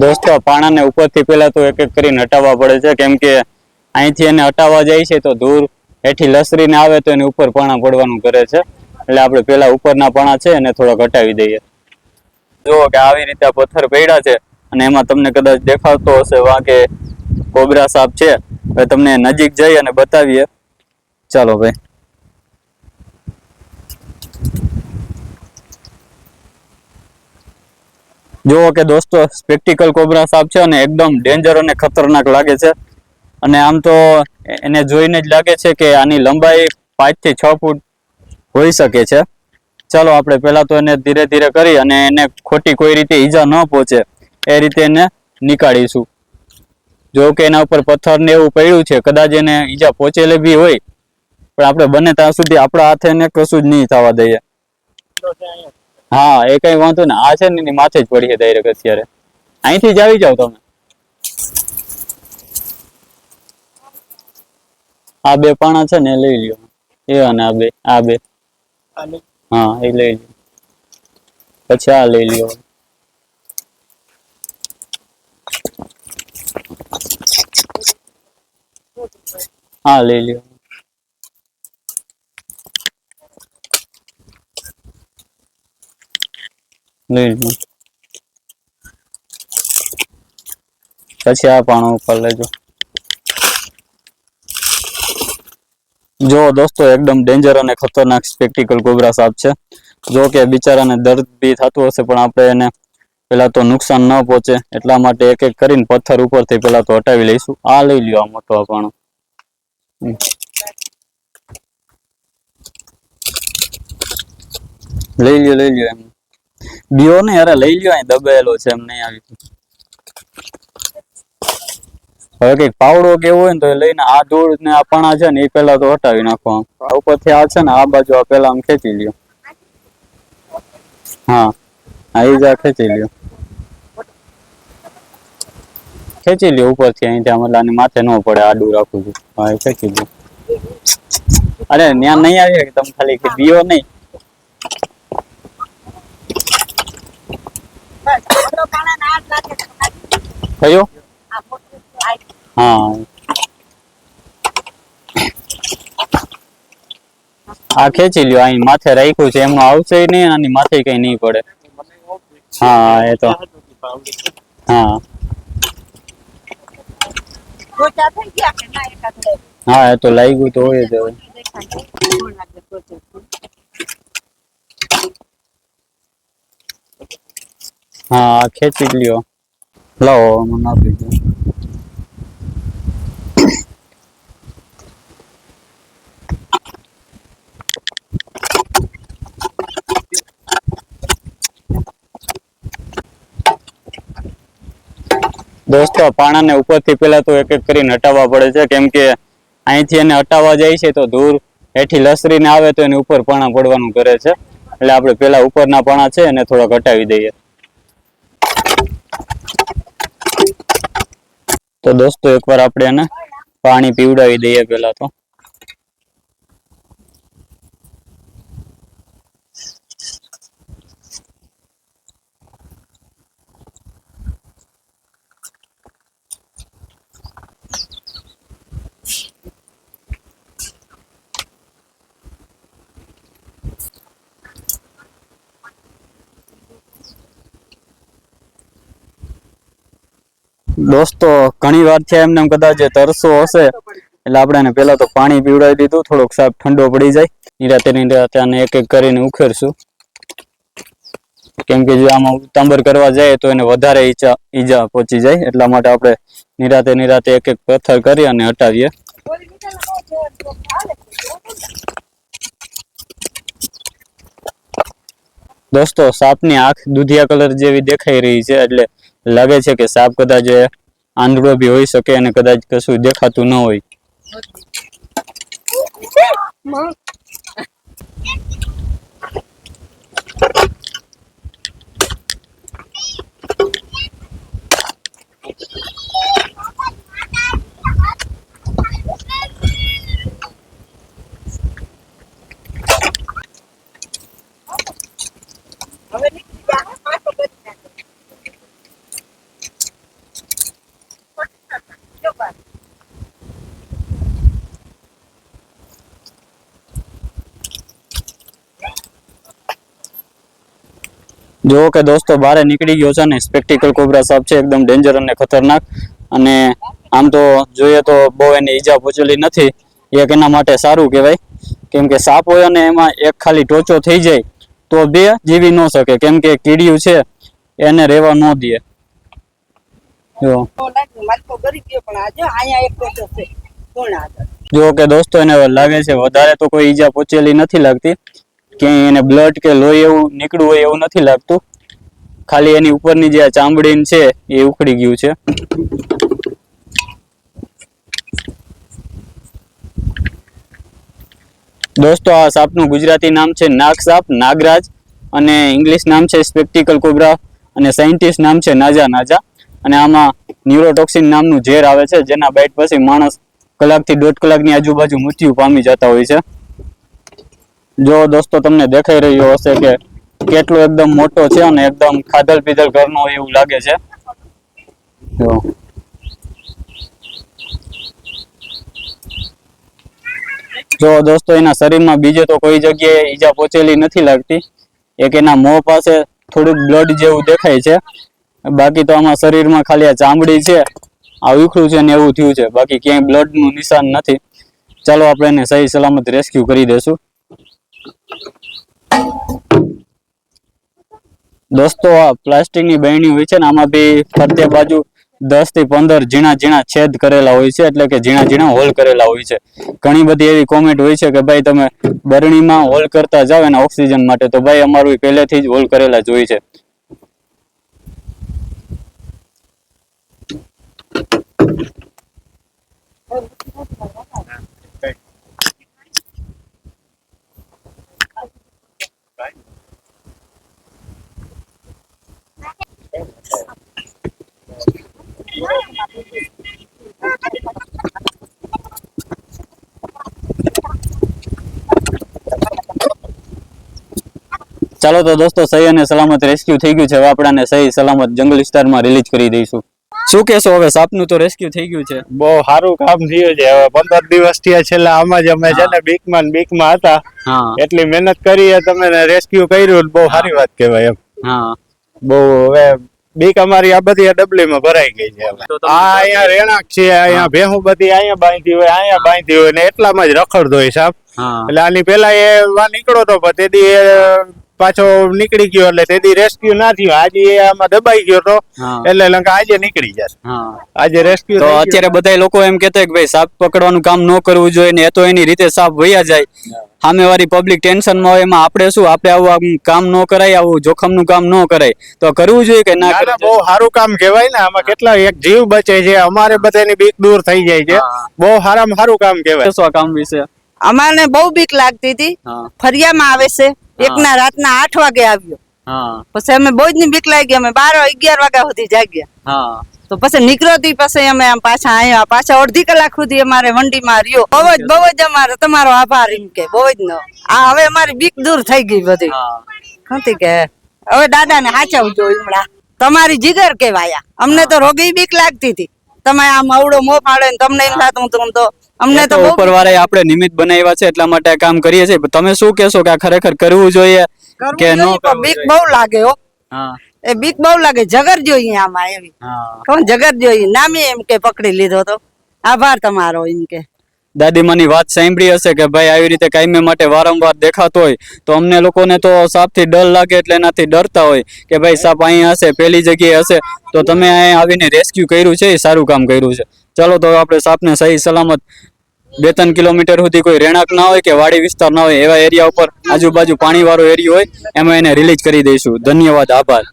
દોસ્તો પાણાને ઉપરથી પેલા તો એક એક કરીને હટાવવા પડે છે, કેમ કે અહીંથી એને હટાવવા જાય છે તો દૂર એથી લસરીને આવે તો એની ઉપર પાણા પડવાનું કરે છે. એટલે આપણે પેલા ઉપરના પાણા છે એને થોડાક હટાવી દઈએ. જુઓ કે આવી રીતે પથ્થર પડ્યા છે અને એમાં તમને કદાચ દેખાતો હશે વાંકે કોબરા સાપ છે. હવે તમને નજીક જઈ અને બતાવીએ. ચાલો ભાઈ. જુઓ કે દોસ્તો સ્પેક્ટિકલ કોબરા સાપ છે અને એકદમ ડેન્જર અને ખતરનાક લાગે છે. અને આમ તો એને જોઈને જ લાગે છે કે આની લંબાઈ 5 થી 6 ફૂટ હોઈ શકે છે. ચાલો આપણે પેલા તો એને ધીરે ધીરે કરી અને એને ખોટી કોઈ રીતે ઈજા ન પહોંચે એ રીતે એને નીકાળીશું. જો કે એના ઉપર પથ્થર ને એવું પડ્યું છે, કદાચ એને ઈજા પહોંચેલી બી હોય, પણ આપણે બને ત્યાં સુધી આપણા હાથે એને કશું જ નહીં થવા દઈએ. હા, એ કઈ વાંધો ને. આ છે ને એની માથે જ પડી છે ડાયરેક્ટ અત્યારે. અહીંથી જ આવી જાવ તમે. આ બે પાણા છે ને એ લઈ લ્યો. એ અને આ બે હા એ લઈ લ્યો. પછી આ લઈ લ્યો. હા લઈ લ્યો. લઈ લ્યો. પછી આ પાણું ઉપર લેજો. જો દોસ્તો એકદમ ડેન્જર અને ખતરનાક સ્પેક્ટિકલ કોબરા સાપ છે. જો કે બિચારાને દર્દ બી થતું હશે, પણ આપણે એને પેલા તો નુકસાન ન પહોંચે એટલા માટે એક એક કરીને પથ્થર ઉપરથી પેલા તો હટાવી લઈશું. આ લઈ લ્યો, આ મોટો પાણો. લઈ લ્યો એમ. બીઓ ને અરે લઈ લ્યો, અહીં દબાયેલો છે એમ નહીં આવી. હવે કઈક પાવડો કેવો હોય ને તો એ લઈને આ ધૂળ ને આ પાણા છે ને એ પેલા તો હટાવી નાખો. આ ઉપરથી આ છે ને આ બાજુ આ પેલા આમ ખેંચી લ્યો. હા આ જા ખેંચી લ્યો. ખેંચી લ્યો ઉપરથી અહીંથી આમ આની માથે ન પડે, આડું રાખું છું. હા એ ખેંચી લ્યો. અરે ત્યાં નહીં આવી કે તમે ખાલી બીઓ નહીં. કયો? હા આ ખેંચી લ્યો. અહીં માથે રાખ્યું છે એમનું આવશે નહીં, આની માથે કઈ નહીં પડે. હા એ તો હા હા એ તો લાગ્યું તો હોય જ. હવે હા ખેંચી લ્યો. લાવો મને આપી દો. દોસ્તો પાણાને ઉપરથી પેલા તો એક એક કરીને હટાવવા પડે છે, કેમ કે અહીંથી એને હટાવવા જાય છે તો દૂર એથી લસરીને આવે તો એની ઉપર પાણા પડવાનું કરે છે. એટલે આપણે પેલા ઉપરના પાણા છે એને થોડાક હટાવી દઈએ. તો દોસ્તો એકવાર આપણે એને પાણી પીવડાવી દઈએ પેલા તો. દોસ્તો ઘણી વાર છે એમને કદાચ તરસો હશે, એટલે આપણે એને પેલા તો પાણી પીવડાવી દીધું. થોડોક સાપ ઠંડો પડી જાય નિરાતે આને એક એક કરીને ઉખેરશું. કેમ કે જો આમાં ઉતાંબર કરવા જાય તો એને વધારે ઈજા પહોંચી જાય, એટલા માટે આપણે નિરાતે એક એક પથ્થર કરી અને હટાવીએ. દોસ્તો સાપની આંખ દૂધિયા કલર જેવી દેખાઈ રહી છે, એટલે લાગે છે કે સાપ કદાચ આંધળો બી હોઈ શકે અને કદાચ કશું દેખાતું ન હોય. જો કે દોસ્તો બહાર નીકળી ગયો છે ને સ્પેક્ટિકલ કોબરા સાપ છે એકદમ ડેન્જર અને ખતરનાક અને આમ તો જોઈએ તો બહુ એને ઈજા પહોંચેલી નથી એક એના માટે સારું કહેવાય કેમ કે સાપ હોય અને એમાં એક ખાલી ટોચો થઈ જાય તો બે જીવી ન શકે કેમ કે કીડિયું છે એને રહેવા ન દે જો કે દોસ્તો એને લાગે છે વધારે તો કોઈ ઈજા પહોંચેલી નથી લાગતી ક્યાંય એને બ્લડ કે લોહી એવું નીકળ્યું હોય એવું નથી લાગતું ખાલી એની ઉપરની જે ચામડી છે એ ઉખડી ગયું છે દોસ્તો આ સાપનું ગુજરાતી નામ છે નાગ સાપ નાગરાજ અને ઇંગ્લિશ નામ છે સ્પેક્ટિકલ કોબ્રા અને સાયન્ટિસ્ટ નામ છે નાજા નાજા અને આમાં ન્યુરોટોક્સિન નામનું ઝેર આવે છે જેના બાઇટ પછી માણસ કલાકથી 1.5 કલાકની આજુબાજુ મૃત્યુ પામી જતા હોય છે જો દોસ્તો તમને દેખાઈ રહ્યો હશે કે કેટલો એકદમ મોટો છે અને એકદમ ખાધલ પીધલ ઘરનો એવું લાગે છે જો દોસ્તો એના શરીરમાં બીજે તો કોઈ જગ્યાએ ઈજા પહોંચેલી નથી લાગતી એક એના મોં પાસે થોડુંક બ્લડ જેવું દેખાય છે બાકી તો આમાં શરીરમાં ખાલી આ ચામડી છે આ ઉખડું છે ને એવું થયું છે બાકી ક્યાંય બ્લડનું નિશાન નથી ચાલો આપણે એને સહી સલામત રેસ્ક્યુ કરી દેશું દોસ્તો આ પ્લાસ્ટિકની બહેણી હોય છે ને આમાં બી ફરતે બાજુ 10 થી 15 ઝીણા ઝીણા છેદ કરેલા હોય છે એટલે કે ઝીણા ઝીણા હોલ કરેલા હોય છે ઘણી બધી એવી કોમેન્ટ હોય છે કે ભાઈ તમે બરણીમાં હોલ કરતા જાવ એના ઓક્સિજન માટે તો ભાઈ અમારું પહેલેથી જ હોલ કરેલા જ હોય છે ચાલો તો દોસ્તો સહી અને સલામત રેસ્ક્યુ થઈ ગયું છે હવે આપણે આને સહી સલામત જંગલ વિસ્તારમાં રિલીઝ કરી દઈશું શું કહેશો હવે સાપનું તો રેસ્ક્યુ થઈ ગયું છે બહુ સારું કામ થયું છે હવે 15 દિવસ થયા છેલ્લા આમાં જ અમે છે ને બીકમાં હતા એટલી મહેનત કરી તમે રેસ્ક્યુ કર્યું બહુ સારી વાત કહેવાય એમ બહુ હવે બીક અમારી આ બધી ડબલીમાં ભરાઈ ગઈ છે આ અહીંયા રેણાક છે અહીંયા ભેહું બધી અહીંયા બાંધી હોય ને એટલામાં જ રખડતો હોય સાપ એટલે આની પેલા એ નીકળો તો તેથી પાછો નીકળી ગયો એટલે તેથી રેસ્ક્યુ ના થયો આજે આમાં દબાઈ ગયો તો એટલે આજે નીકળી જશે આજે રેસ્ક્યુ તો અત્યારે બધા લોકો એમ કહેતા કે ભાઈ સાપ પકડવાનું કામ ન કરવું જોઈએ ને એ તો એની રીતે સાપ વયા જાય સામેવાળી પબ્લિક ટેન્શનમાં હોય એમાં આપણે શું આપણે આવું કામ ન કરાય આવું જોખમનું કામ ન કરાય તો કરવું જોઈએ કે ના કરે બહુ સારું કામ કહેવાય ને આમાં કેટલા એક જીવ બચે છે અમારે બધાની બીક દૂર થઈ જાય છે બહુ સારામાં સારું કામ કહેવાય શું આ કામ વિશે અમારે બહુ બીક લાગતી હતી ફરિયામાં આવે છે એકના રાતના 8 વાગે આવ્યો પછી અમે બહુ જ ની બીક લાગી અમે 12-11 વાગ્યા સુધી જાગ્યા તો પછી નીકળતી પછી અમે પાછા આવ્યા પાછા અડધી કલાક સુધી અમારે વંડીમાં રહ્યો બહુ જ અમારે તમારો આભાર એમ કે બહુ જ નો આ હવે અમારી બીક દૂર થઈ ગઈ બધી નથી કે હવે દાદાને સાચવજો હમણાં તમારી જીગર કેવાયા અમને તો રોગી બીક લાગતી હતી તમે આમ અવડો મોં ફાડે ને તમને એમ થતું તો અમને તો ઉપરવાળાએ આપણે નિમિત્ત બનાવ્યા છે એટલા માટે કામ કરીએ છીએ તમે શું કહેશો કે આ ખરેખર કરવું જોઈએ કે ન બીક બહુ લાગે હો એ બીક બહુ લાગે જગર જોઈએ આમાં એવી કોણ જગર જોઈએ નામે એમ કે પકડી લીધો તો આભાર તમારો એમ કે દાદીમાની વાત સાંભળી હશે કે ભાઈ આવી રીતે કાયમી માટે વારંવાર દેખાતો હોય તો અમને લોકોને તો સાપથી ડર લાગે એટલે એનાથી ડરતા હોય કે ભાઈ સાપ અહીંયા હશે પેલી જગ્યાએ હશે તો તમે અહીંયા આવીને રેસ્ક્યુ કર્યું છે એ સારું કામ કર્યું છે ચાલો તો આપણે સાપને સહી સલામત 2-3 કિલોમીટર સુધી કોઈ રહેણાંક ના હોય કે વાડી વિસ્તાર ના હોય એવા એરિયા ઉપર આજુબાજુ પાણી વાળો એરિયો હોય એમાં એને રિલીઝ કરી દઈશું ધન્યવાદ આભાર